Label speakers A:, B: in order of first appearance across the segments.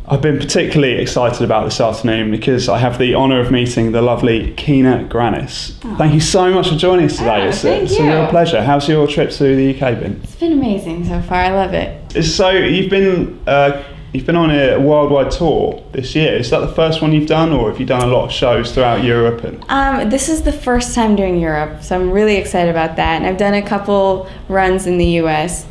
A: I've been particularly excited about this afternoon because I have the honour of meeting the lovely Kina Grannis. Oh. Thank you so much for joining us today. It's a real pleasure. How's your trip to the UK been?
B: It's been amazing so far. I love it.
A: So you've been on a worldwide tour this year. Is that the first one you've done, or have you done a lot of shows throughout Europe?
B: This is the first time doing Europe, so I'm really excited about that. And I've done a couple runs in the US.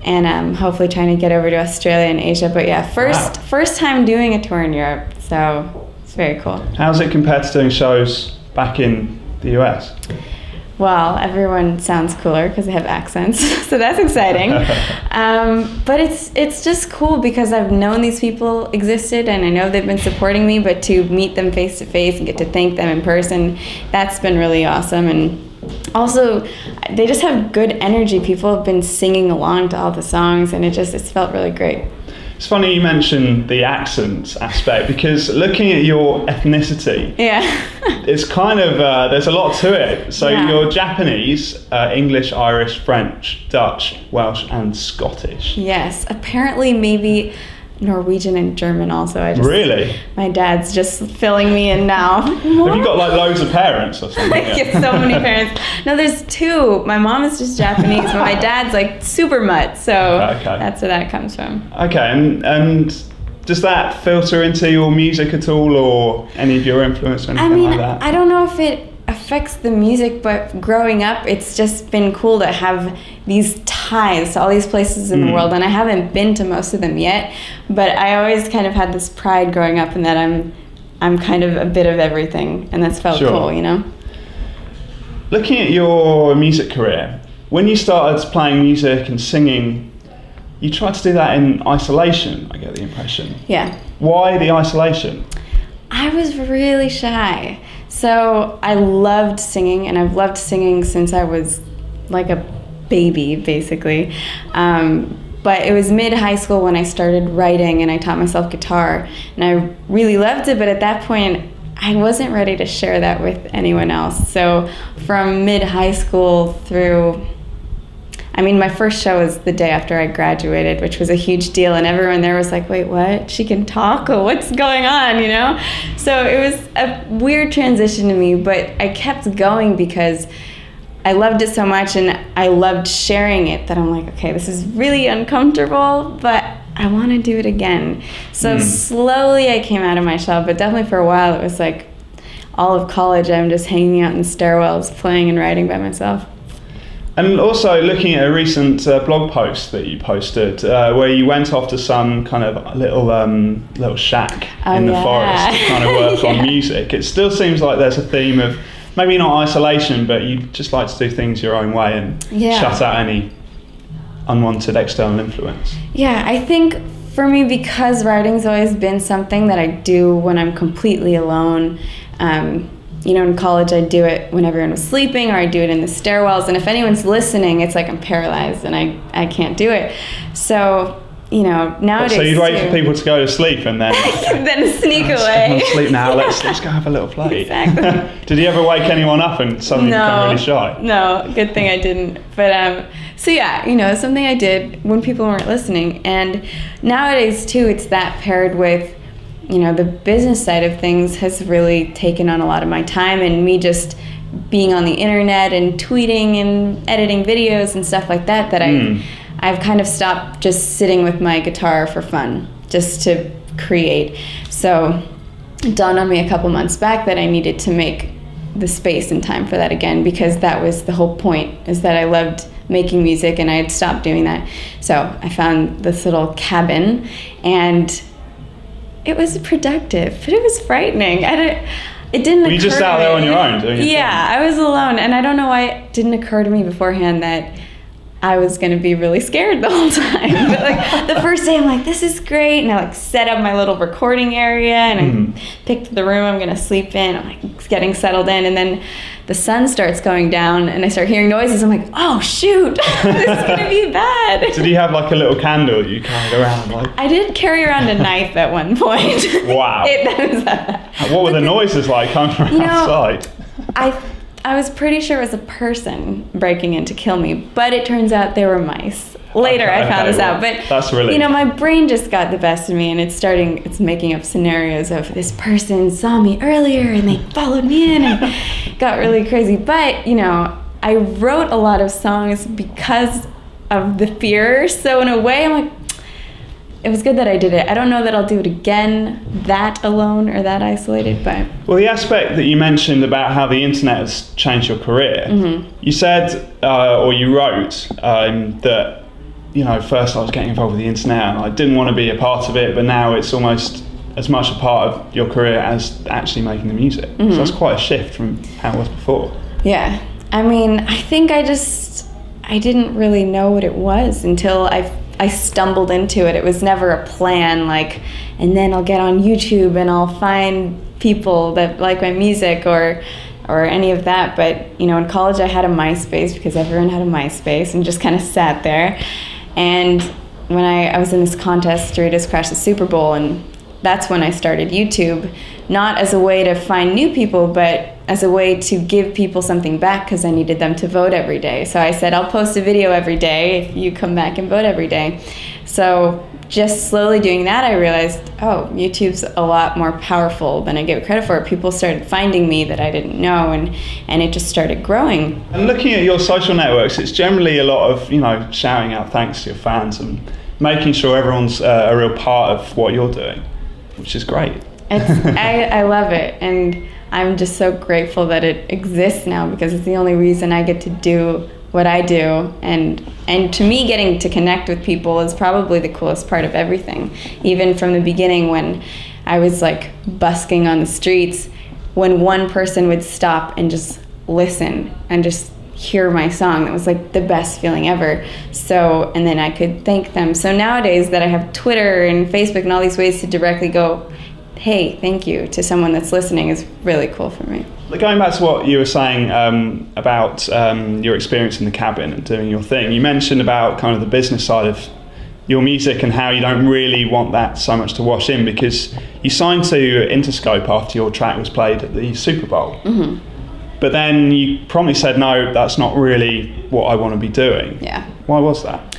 B: And hopefully trying to get over to Australia and Asia. But yeah, first time doing a tour in Europe, so it's very cool.
A: How's it compared to doing shows back in the US?
B: Well, everyone sounds cooler because they have accents, so that's exciting. But it's just cool because I've known these people existed and I know they've been supporting me, but to meet them face to face and get to thank them in person, that's been really awesome. And also, they just have good energy. People have been singing along to all the songs, and it's felt really great.
A: It's funny you mentioned the accent aspect, because looking at your ethnicity, it's kind of, there's a lot to it. So you're Japanese, English, Irish, French, Dutch, Welsh, and Scottish.
B: Yes, apparently maybe Norwegian and German also.
A: Really?
B: My dad's just filling me in now.
A: Have you got like loads of parents or something?
B: I get so many parents. No, there's two. My mom is just Japanese, but my dad's like super mutt, so that's where that comes from.
A: Okay, and does that filter into your music at all, or any of your influence or anything like that?
B: I don't know if it affects the music, but growing up, it's just been cool to have these ties to all these places in the world, and I haven't been to most of them yet, but I always kind of had this pride growing up in that I'm kind of a bit of everything, and that's felt cool, you know?
A: Looking at your music career, when you started playing music and singing, you tried to do that in isolation, I get the impression.
B: Yeah.
A: Why the isolation?
B: I was really shy. So I loved singing, and I've loved singing since I was like a baby, basically. But it was mid-high school when I started writing, and I taught myself guitar, and I really loved it, but at that point, I wasn't ready to share that with anyone else. So from mid-high school through, my first show was the day after I graduated, which was a huge deal, and everyone there was like, wait, what? She can talk? What's going on, you know? So it was a weird transition to me, but I kept going because I loved it so much, and I loved sharing it, that I'm like, okay, this is really uncomfortable, but I want to do it again. So slowly I came out of my shell, but definitely for a while it was like all of college I'm just hanging out in stairwells, playing and writing by myself.
A: And also looking at a recent blog post that you posted, where you went off to some kind of little shack in the forest to kind of work on music. It still seems like there's a theme of maybe not isolation, but you just like to do things your own way and shut out any unwanted external influence. Yeah,
B: I think for me, because writing's always been something that I do when I'm completely alone. In college I'd do it when everyone was sleeping, or I'd do it in the stairwells, and if anyone's listening, it's like I'm paralyzed and I can't do it. So, nowadays.
A: So you'd wait for people to go to sleep and then
B: then sneak away.
A: Sleep now. Let's go have a little play.
B: Exactly.
A: Did you ever wake anyone up and suddenly become really shy?
B: No, good thing I didn't. But it's something I did when people weren't listening. And nowadays too, it's that paired with, the business side of things has really taken on a lot of my time, and me just being on the internet and tweeting and editing videos and stuff like that, I've kind of stopped just sitting with my guitar for fun, just to create. So it dawned on me a couple months back that I needed to make the space and time for that again, because that was the whole point, is that I loved making music and I had stopped doing that. So I found this little cabin, and it was productive, but it was frightening. It didn't occur to me. Were you just
A: out there on your own doing it?
B: Yeah, I was alone, and I don't know why it didn't occur to me beforehand that I was going to be really scared the whole time. But the first day I'm like, this is great, and I set up my little recording area, and I picked the room I'm going to sleep in. I'm like getting settled in, and then the sun starts going down, and I start hearing noises. I'm like, oh shoot, this is going to be bad.
A: Did you have like a little candle you carried around?
B: I did carry around a knife at one point.
A: Wow. What were the noises like coming from outside?
B: I was pretty sure it was a person breaking in to kill me, but it turns out they were mice. later I found this out. But
A: that's really,
B: my brain just got the best of me, and it's making up scenarios of this person saw me earlier and they followed me in and got really crazy. But I wrote a lot of songs because of the fear. So in a way, I'm like, it was good that I did it. I don't know that I'll do it again that alone or that isolated, but...
A: Well, the aspect that you mentioned about how the internet has changed your career, you said, or you wrote, that, first I was getting involved with the internet and I didn't want to be a part of it, but now it's almost as much a part of your career as actually making the music. So that's quite a shift from how it was before.
B: Yeah. I mean, I think I didn't really know what it was until I stumbled into it. It was never a plan, and then I'll get on YouTube and I'll find people that like my music or any of that. But, in college I had a MySpace because everyone had a MySpace and just kind of sat there. And when I was in this contest, Doritos crashed the Super Bowl, and that's when I started YouTube, not as a way to find new people, but as a way to give people something back because I needed them to vote every day. So I said, I'll post a video every day if you come back and vote every day. So just slowly doing that, I realized, YouTube's a lot more powerful than I give it credit for. People started finding me that I didn't know, and it just started growing.
A: And looking at your social networks, it's generally a lot of, shouting out thanks to your fans and making sure everyone's a real part of what you're doing, which is great.
B: I love it, and I'm just so grateful that it exists now because it's the only reason I get to do what I do, and to me, getting to connect with people is probably the coolest part of everything. Even from the beginning, when I was busking on the streets, when one person would stop and just listen and just hear my song, that was the best feeling ever. So, and then I could thank them. So nowadays that I have Twitter and Facebook and all these ways to directly go, hey, thank you, to someone that's listening is really cool for me.
A: Going back to what you were saying about your experience in the cabin and doing your thing, you mentioned about kind of the business side of your music and how you don't really want that so much to wash in because you signed to Interscope after your track was played at the Super Bowl. But then you promptly said, no, that's not really what I want to be doing.
B: Yeah.
A: Why was that?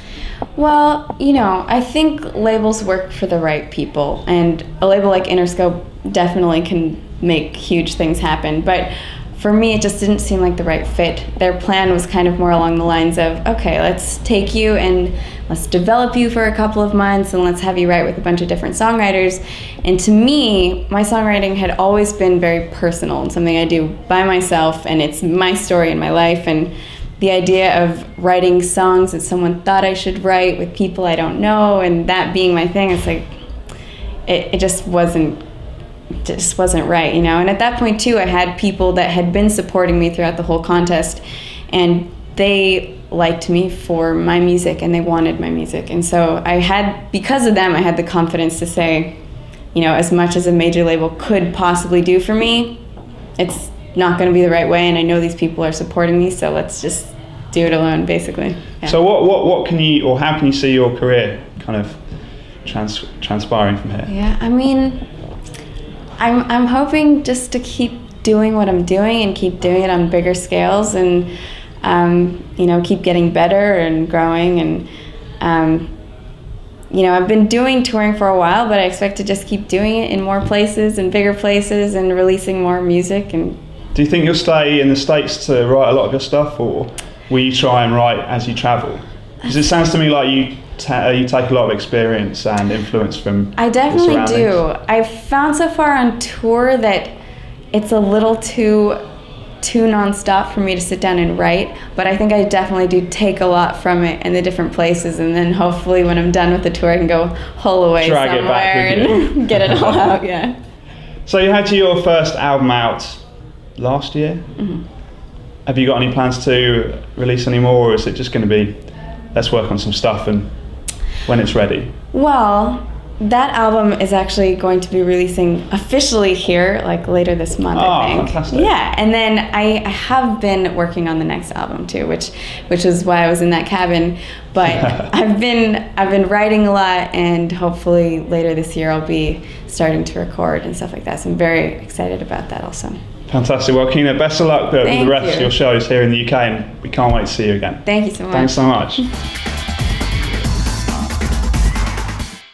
B: Well, I think labels work for the right people, and a label like Interscope definitely can make huge things happen. But for me, it just didn't seem like the right fit. Their plan was kind of more along the lines of, okay, let's take you and let's develop you for a couple of months and let's have you write with a bunch of different songwriters. And to me, my songwriting had always been very personal and something I do by myself, and it's my story and my life. And the idea of writing songs that someone thought I should write with people I don't know, and that being my thing, it's it just wasn't right, And at that point too, I had people that had been supporting me throughout the whole contest, and they liked me for my music and they wanted my music. And so because of them, I had the confidence to say, as much as a major label could possibly do for me, it's not going to be the right way, and I know these people are supporting me, so let's just do it alone, basically. Yeah.
A: So what can you, or how can you see your career kind of transpiring from here?
B: Yeah, I mean, I'm hoping just to keep doing what I'm doing and keep doing it on bigger scales, and keep getting better and growing. And I've been doing touring for a while, but I expect to just keep doing it in more places and bigger places and releasing more music. And
A: do you think you'll stay in the States to write a lot of your stuff, or will you try and write as you travel? Because it sounds to me like you take a lot of experience and influence from
B: I definitely do. I've found so far on tour that it's a little too nonstop for me to sit down and write, but I think I definitely do take a lot from it in the different places, and then hopefully when I'm done with the tour I can go hole away somewhere and get it all out. Yeah.
A: So you had your first album out last year. Have you got any plans to release any more, or is it just going to be let's work on some stuff and when it's ready? Well, that album is actually going to be releasing officially here later this month, I think. Fantastic. Yeah, and then I have been working on the next album too, which is why I was in that cabin. But I've been writing a lot, and hopefully later this year I'll be starting to record and stuff like that. So I'm very excited about that also. Fantastic. Well, Kina, best of luck with the rest of your shows here in the UK, and we can't wait to see you again. Thank you so much. Thanks so much.